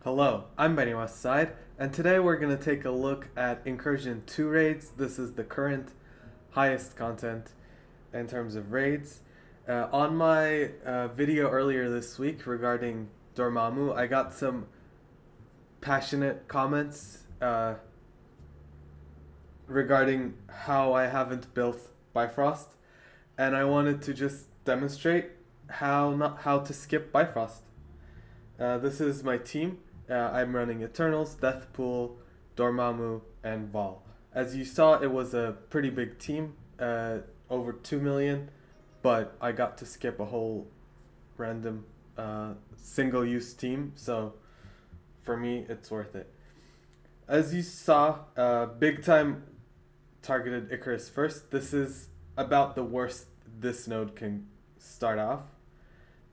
Hello, I'm Benny Westside, and today we're going to take a look at Incursion 2 raids. This is the current highest content in terms of raids. On my video earlier this week regarding Dormammu, I got some passionate comments regarding how I haven't built Bifrost, and I wanted to just demonstrate how to skip Bifrost. This is my team. I'm running Eternals, Deathpool, Dormammu, and Vol. As you saw, it was a pretty big team, over 2 million, but I got to skip a whole random single-use team, so for me, it's worth it. As you saw, big time targeted Icarus first. This is about the worst this node can start off.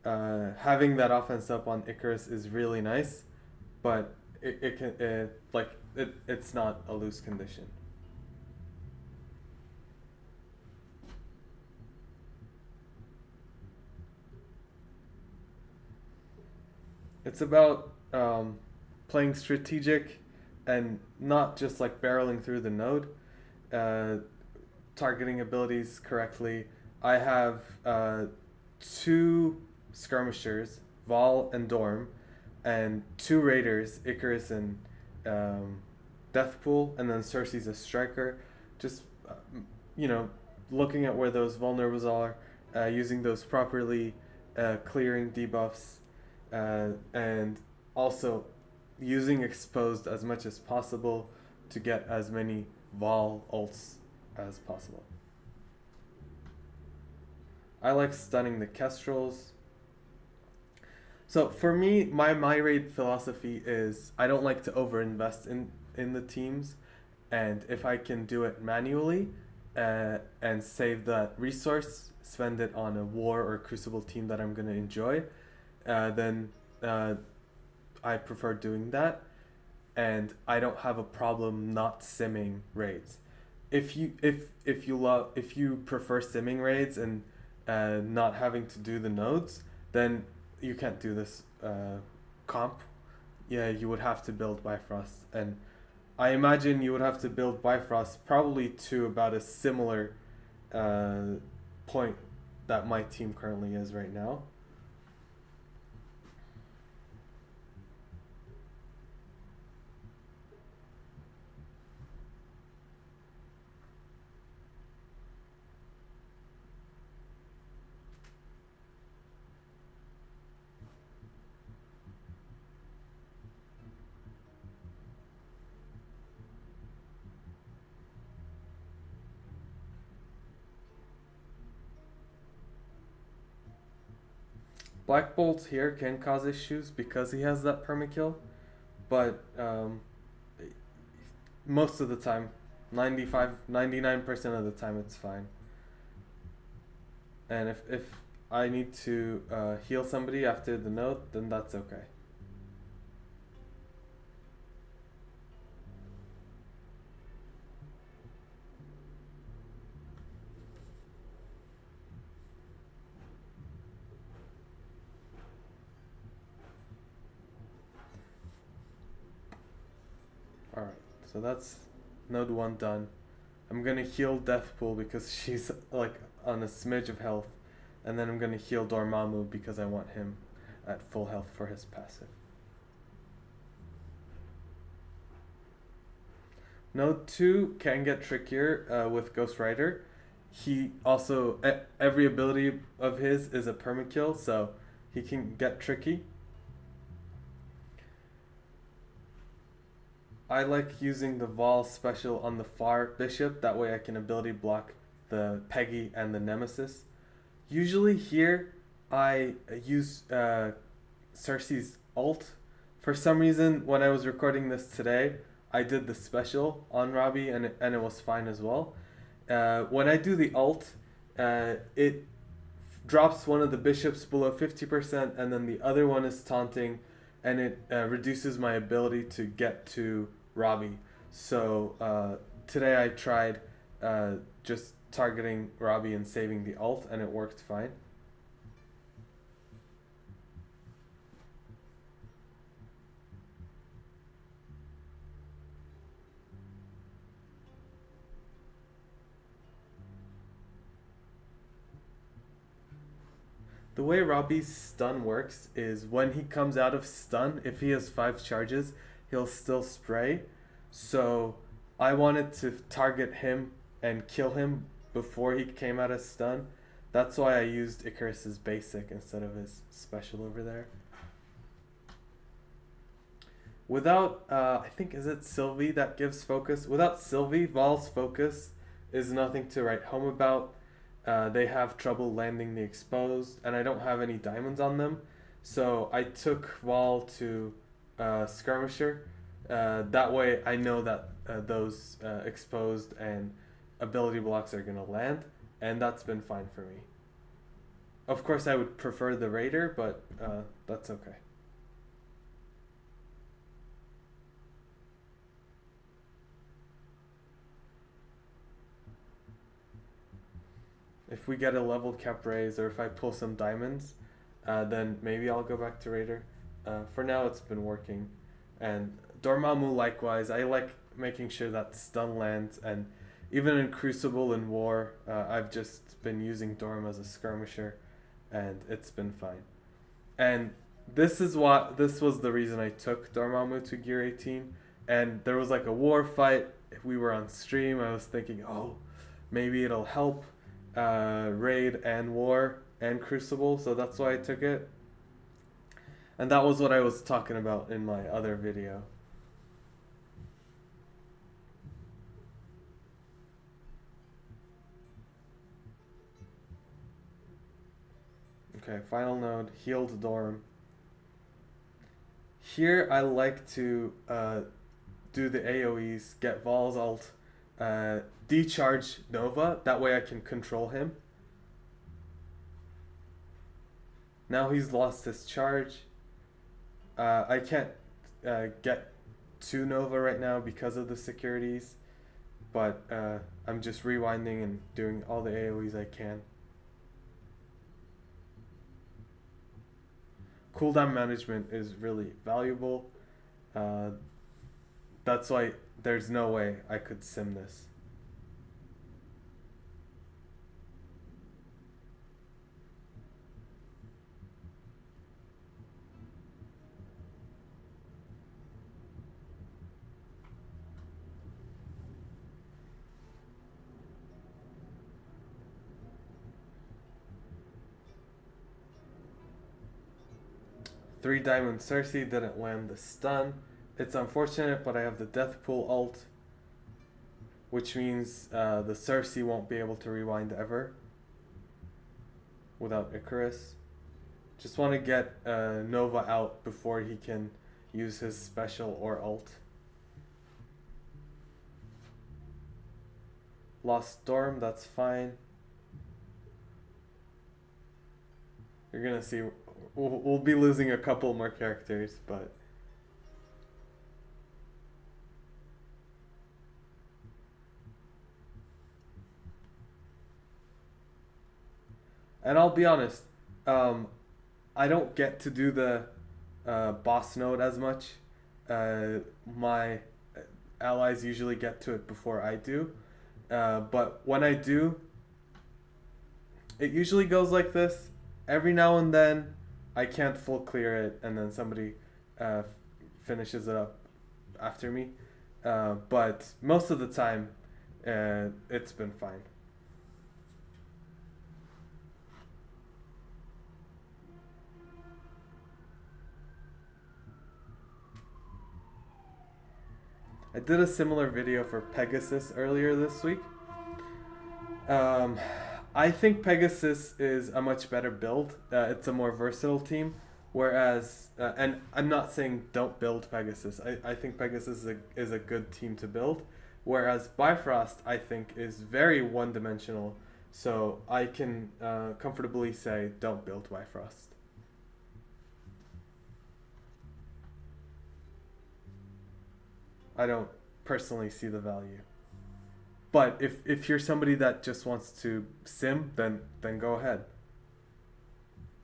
Having that offense up on Icarus is really nice, but it's not a loose condition. It's about playing strategic and not just like barreling through the node, targeting abilities correctly. I have two skirmishers, Vol and Dorm, and two raiders, Icarus and Deathpool, and then Cersei's a striker. Just looking at where those vulnerables are, using those properly, clearing debuffs, and also using exposed as much as possible to get as many Vol ults as possible. I like stunning the Kestrels. So for me, my raid philosophy is I don't like to overinvest in the teams, and if I can do it manually and save that resource, spend it on a war or crucible team that I'm going to enjoy, then I prefer doing that, and I don't have a problem not simming raids. If you prefer simming raids and not having to do the nodes, then you can't do this comp. Yeah, you would have to build Bifrost, and I imagine you would have to build Bifrost probably to about a similar point that my team currently is right now. Black Bolt here can cause issues because he has that permakill, but most of the time, 99% of the time, it's fine. And if I need to heal somebody after the node, then that's okay. Alright, so that's node 1 done. I'm gonna heal Deathpool because she's like on a smidge of health, and then I'm gonna heal Dormammu because I want him at full health for his passive. Node 2 can get trickier with Ghost Rider. He also, every ability of his is a permakill, so he can get tricky. I like using the Vol special on the far bishop, that way I can ability block the Peggy and the Nemesis. Usually here I use Cersei's ult. For some reason, when I was recording this today, I did the special on Robbie and it was fine as well. When I do the ult, it drops one of the bishops below 50%, and then the other one is taunting, and it reduces my ability to get to Robbie. So today I tried just targeting Robbie and saving the ult, and it worked fine. The way Robbie's stun works is when he comes out of stun, if he has 5 charges, he'll still spray. So I wanted to target him and kill him before he came out of stun. That's why I used Icarus's basic instead of his special over there. Without, I think, is it Sylvie that gives focus? Without Sylvie, Val's focus is nothing to write home about. They have trouble landing the exposed, and I don't have any diamonds on them. So I took Val to Skirmisher. That way I know that those exposed and ability blocks are going to land, and that's been fine for me. Of course, I would prefer the Raider, but that's okay. If we get a level cap raise, or if I pull some diamonds, then maybe I'll go back to Raider. For now, it's been working. And Dormammu likewise, I like making sure that stun lands, and even in Crucible and War, I've just been using Dorm as a skirmisher, and it's been fine. And this was the reason I took Dormammu to Gear 18, and there was like a war fight. If we were on stream, I was thinking, oh, maybe it'll help Raid and War and Crucible, so that's why I took it. And that was what I was talking about in my other video. Okay, final node, healed Dorm. Here I like to do the AoEs, get Val's ult, decharge Nova, that way I can control him. Now he's lost his charge. I can't get to Nova right now because of the securities, but I'm just rewinding and doing all the AoEs I can. Cooldown management is really valuable. That's why there's no way I could sim this. Three diamond Cersei didn't land the stun. It's unfortunate, but I have the death pool ult, which means the Cersei won't be able to rewind ever without Icarus. Just want to get Nova out before he can use his special or ult. Lost Storm, that's fine. You're gonna see, we'll be losing a couple more characters, but and I'll be honest, I don't get to do the boss node as much. My allies usually get to it before I do, but when I do, it usually goes like this. Every now and then, I can't full clear it, and then somebody finishes it up after me. But most of the time, it's been fine. I did a similar video for Pegasus earlier this week. I think Pegasus is a much better build. It's a more versatile team. Whereas, and I'm not saying don't build Pegasus. I think Pegasus is a good team to build. Whereas Bifrost, I think, is very one-dimensional. So I can comfortably say don't build Bifrost. I don't personally see the value. But if you're somebody that just wants to sim, then go ahead.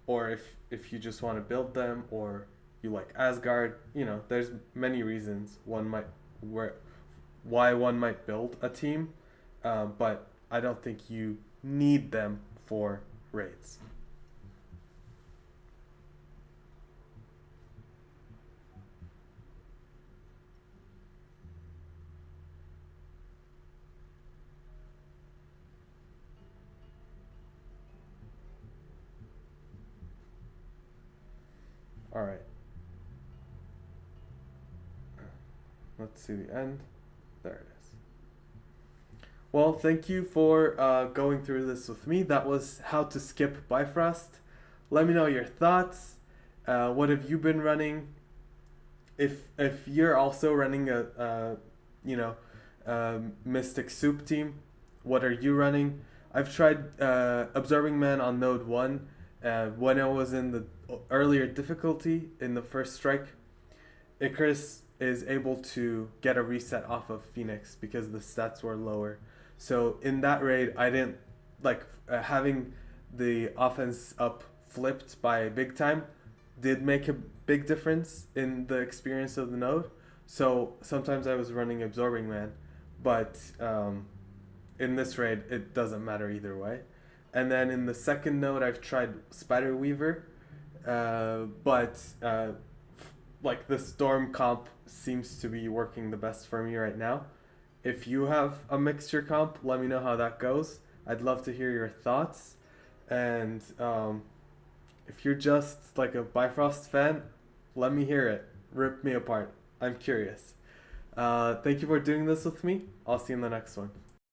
Or if you just want to build them, or you like Asgard, there's many reasons why one might build a team, but I don't think you need them for raids. All right. Let's see the end. There it is. Well, thank you for going through this with me. That was how to skip Bifrost. Let me know your thoughts. What have you been running? If you're also running a Mystic Soup team, what are you running? I've tried Absorbing Man on Node 1 when I was in the earlier difficulty in the first strike. Icarus is able to get a reset off of Phoenix because the stats were lower. So in that raid, I didn't like having the offense up flipped by big time did make a big difference in the experience of the node. So sometimes I was running Absorbing Man, but in this raid it doesn't matter either way. And then in the second node, I've tried Spider Weaver, but like the Storm comp seems to be working the best for me right now. If you have a mixture comp, let me know how that goes. I'd love to hear your thoughts. And if you're just like a Bifrost fan, let me hear it. Rip me apart. I'm curious. Thank you for doing this with me. I'll see you in the next one.